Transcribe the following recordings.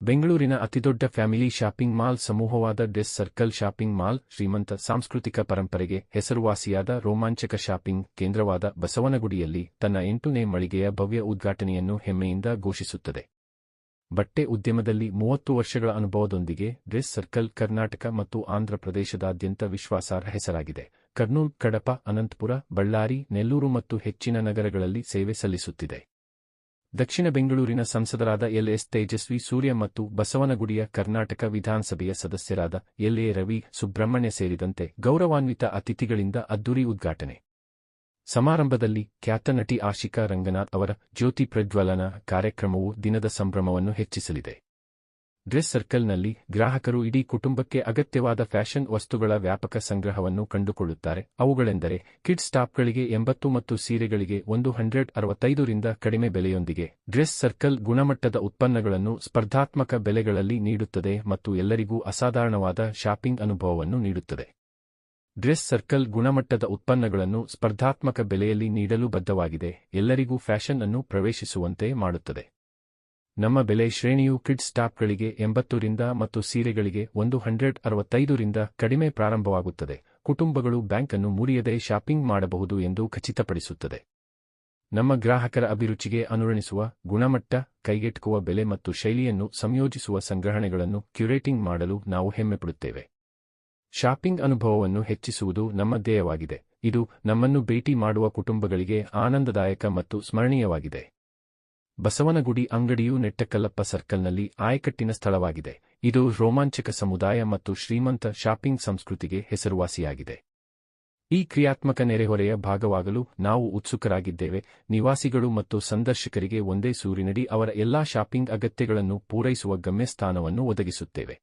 ಬೆಂಗಳೂರಿನ ಅತಿದೊಡ್ಡ family shopping mall ಸಮೂಹವಾದ ಡ್ರೆಸ್ ಸರ್ಕಲ್ ಶಾಪಿಂಗ್ ಮಾಲ್ ಶ್ರೀಮಂತ ಸಾಂಸ್ಕೃತಿಕ ಪರಂಪರೆಗೆ ಹೆಸರುವಾಸಿಯಾದ ರೋಮಾಂಚಕ ಶಾಪಿಂಗ್ ಕೇಂದ್ರವಾದ ಬಸವನಗುಡಿಯಲ್ಲಿ ತನ್ನ 8ನೇ ಮಳಿಗೆಯ ಭವ್ಯ ಉದ್ಘಾಟನೆಯನ್ನು ಹೆಮ್ಮೆಯಿಂದ ಘೋಷಿಸುತ್ತದೆ. ಬಟ್ಟೆ ಉದ್ಯಮದಲ್ಲಿ 30 ವರ್ಷಗಳ ಅನುಭವದೊಂದಿಗೆ ಡ್ರೆಸ್ ಸರ್ಕಲ್ ಕರ್ನಾಟಕ ಮತ್ತು ಆಂಧ್ರಪ್ರದೇಶದಾದ್ಯಂತ ವಿಶ್ವಾಸಾರ್ಹ ಹೆಸರಾಗಿದೆ. ಕರ್ನೂಲ್, ಕಡಪ, ಅನಂತಪುರ, ಬಳ್ಳಾರಿ, ನೆಲ್ಲೂರು ಮತ್ತು ಹೆಚ್ಚಿನ ನಗರಗಳಲ್ಲಿ ಸೇವೆ ಸಲ್ಲಿಸುತ್ತಿದೆ. ದಕ್ಷಿಣ ಬೆಂಗಳೂರಿನ ಸಂಸದರಾದ ಎಲ್.ಎಸ್. ತೇಜಸ್ವಿ ಸೂರ್ಯ ಮತ್ತು ಬಸವನಗುಡಿಯ ಕರ್ನಾಟಕ ವಿಧಾನಸಭೆಯ ಸದಸ್ಯರಾದ ಎಲ್.ಎ. ರವಿ, ಸುಬ್ರಹ್ಮಣ್ಯ ಸೇರಿದಂತೆ ಗೌರವಾನ್ವಿತ ಅತಿಥಿಗಳಿಂದ ಅದ್ದೂರಿ ಉದ್ಘಾಟನೆ. ಸಮಾರಂಭದಲ್ಲಿ ಖ್ಯಾತ ನಟಿ ಆಶಿಕಾ ರಂಗನಾಥ್ ಅವರ ಜ್ಯೋತಿ ಪ್ರಜ್ವಲನ ಕಾರ್ಯಕ್ರಮವು ದಿನದ ಸಂಭ್ರಮವನ್ನು ಹೆಚ್ಚಿಸಲಿದೆ. ಡ್ರೆಸ್ ಸರ್ಕಲ್ನಲ್ಲಿ ಗ್ರಾಹಕರು ಇಡೀ ಕುಟುಂಬಕ್ಕೆ ಅಗತ್ಯವಾದ ಫ್ಯಾಷನ್ ವಸ್ತುಗಳ ವ್ಯಾಪಕ ಸಂಗ್ರಹವನ್ನು ಕಂಡುಕೊಳ್ಳುತ್ತಾರೆ. ಅವುಗಳೆಂದರೆ ಕಿಡ್ಸ್ ಟಾಪ್ಗಳಿಗೆ 80 ಮತ್ತು ಸೀರೆಗಳಿಗೆ 165 ರಿಂದ ಕಡಿಮೆ ಬೆಲೆಯೊಂದಿಗೆ. ಡ್ರೆಸ್ ಸರ್ಕಲ್ ಗುಣಮಟ್ಟದ ಉತ್ಪನ್ನಗಳನ್ನು ಸ್ಪರ್ಧಾತ್ಮಕ ಬೆಲೆಗಳಲ್ಲಿ ನೀಡುತ್ತದೆ ಮತ್ತು ಎಲ್ಲರಿಗೂ ಅಸಾಧಾರಣವಾದ ಶಾಪಿಂಗ್ ಅನುಭವವನ್ನು ನೀಡುತ್ತದೆ. ಡ್ರೆಸ್ ಸರ್ಕಲ್ ಗುಣಮಟ್ಟದ ಉತ್ಪನ್ನಗಳನ್ನು ಸ್ಪರ್ಧಾತ್ಮಕ ಬೆಲೆಯಲ್ಲಿ ನೀಡಲು ಬದ್ಧವಾಗಿದೆ, ಎಲ್ಲರಿಗೂ ಫ್ಯಾಷನ್ ಅನ್ನು ಪ್ರವೇಶಿಸುವಂತೆ ಮಾಡುತ್ತದೆ. ನಮ್ಮ ಬೆಲೆ ಶ್ರೇಣಿಯು ಕಿಡ್ಸ್ ಟಾಪ್ಗಳಿಗೆ 80 ರಿಂದ ಮತ್ತು ಸೀರೆಗಳಿಗೆ 165 ರಿಂದ ಕಡಿಮೆ ಪ್ರಾರಂಭವಾಗುತ್ತದೆ. ಕುಟುಂಬಗಳು ಬ್ಯಾಂಕ್ ಅನ್ನು ಮುರಿಯದೆ ಶಾಪಿಂಗ್ ಮಾಡಬಹುದು ಎಂದು ಖಚಿತಪಡಿಸುತ್ತದೆ. ನಮ್ಮ ಗ್ರಾಹಕರ ಅಭಿರುಚಿಗೆ ಅನುರಣಿಸುವ ಗುಣಮಟ್ಟ, ಕೈಗೆಟುಕುವ ಬೆಲೆ ಮತ್ತು ಶೈಲಿಯನ್ನು ಸಂಯೋಜಿಸುವ ಸಂಗ್ರಹಣೆಗಳನ್ನು ಕ್ಯೂರೇಟಿಂಗ್ ಮಾಡಲು ನಾವು ಹೆಮ್ಮೆಪಡುತ್ತೇವೆ. ಶಾಪಿಂಗ್ ಅನುಭವವನ್ನು ಹೆಚ್ಚಿಸುವುದು ನಮ್ಮ ಧ್ಯೇಯವಾಗಿದೆ. ಇದು ನಮ್ಮನ್ನು ಭೇಟಿ ಮಾಡುವ ಕುಟುಂಬಗಳಿಗೆ ಆನಂದದಾಯಕ ಮತ್ತು ಸ್ಮರಣೀಯವಾಗಿದೆ. ಬಸವನಗುಡಿ ಅಂಗಡಿಯು ನೆಟ್ಟಕಲ್ಲಪ್ಪ ಸರ್ಕಲ್ನಲ್ಲಿ ಆಯಕಟ್ಟಿನ ಸ್ಥಳವಾಗಿದೆ. ಇದು ರೋಮಾಂಚಕ ಸಮುದಾಯ ಮತ್ತು ಶ್ರೀಮಂತ ಶಾಪಿಂಗ್ ಸಂಸ್ಕೃತಿಗೆ ಹೆಸರುವಾಸಿಯಾಗಿದೆ. ಈ ಕ್ರಿಯಾತ್ಮಕ ನೆರೆಹೊರೆಯ ಭಾಗವಾಗಲು ನಾವು ಉತ್ಸುಕರಾಗಿದ್ದೇವೆ. ನಿವಾಸಿಗಳು ಮತ್ತು ಸಂದರ್ಶಕರಿಗೆ ಒಂದೇ ಸೂರಿನಡಿ ಅವರ ಎಲ್ಲಾ ಶಾಪಿಂಗ್ ಅಗತ್ಯಗಳನ್ನು ಪೂರೈಸುವ ಗಮ್ಯಸ್ಥಾನವನ್ನು ಒದಗಿಸುತ್ತೇವೆ.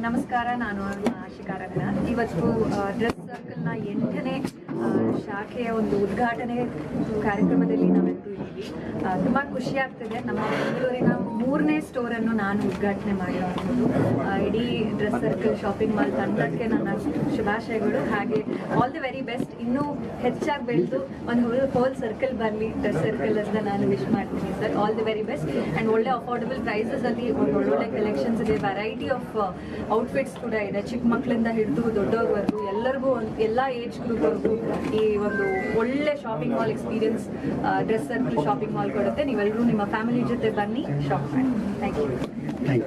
ನಮಸ್ಕಾರ, ನಾನು ಆಶಿಕಾ ರಂಗನಾಥ್. ಇವತ್ತು ಡ್ರೆಸ್ ಸರ್ಕಲ್ನ 8ನೇ ಶಾಖೆಯ ಒಂದು ಉದ್ಘಾಟನೆ ಕಾರ್ಯಕ್ರಮದಲ್ಲಿ ನಾವೆಲ್ಲರೂ ಇದ್ದೀವಿ. ತುಂಬ ಖುಷಿ ಆಗ್ತಿದೆ. ನಮ್ಮ ಬೆಂಗಳೂರಿನ 3ನೇ ಸ್ಟೋರನ್ನು ನಾನು ಉದ್ಘಾಟನೆ ಮಾಡಿರೋದು. ಇಡೀ ಡ್ರೆಸ್ ಸರ್ಕಲ್ ಶಾಪಿಂಗ್ ಮಾಲ್ ತಂಡಕ್ಕೆ ನನ್ನ ಶುಭಾಶಯಗಳು. ಹಾಗೆ ಆಲ್ ದಿ ವೆರಿ ಬೆಸ್ಟ್. ಇನ್ನೂ ಹೆಚ್ಚಾಗಿ ಬೆಳೆದು ಒಂದು ಹೋಲ್ ಸರ್ಕಲ್ ಬರಲಿ ಡ್ರೆಸ್ ಸರ್ಕಲ್ ಅಂತ ನಾನು ವಿಶ್ ಮಾಡ್ತೀನಿ sir. All the very best. And ಒಳ್ಳೆ ಅಫೋರ್ಡಬಲ್ ಪ್ರೈಸಸಲ್ಲಿ ಒಳ್ಳೊಳ್ಳೆ ಕಲೆಕ್ಷನ್ಸ್ ಇದೆ. ವೆರೈಟಿ ಆಫ್ ಔಟ್ಫಿಟ್ಸ್ ಕೂಡ ಇದೆ. ಚಿಕ್ಕ ಮಕ್ಕಳಿಂದ ಹಿಡಿದು ದೊಡ್ಡವ್ರವರೆಗೂ ಎಲ್ಲರಿಗೂ ಎಲ್ಲ ಏಜ್ ಗ್ರೂಪ್ವರೆಗೂ ಈ ಒಂದು ಒಳ್ಳೆ shopping mall experience dress circle shopping mall ಕೊಡುತ್ತೆ. ನೀವೆಲ್ಲರೂ ನಿಮ್ಮ ಫ್ಯಾಮಿಲಿ ಜೊತೆ ಬನ್ನಿ, ಶಾಪ್ ಮಾಡಿ. Thank you.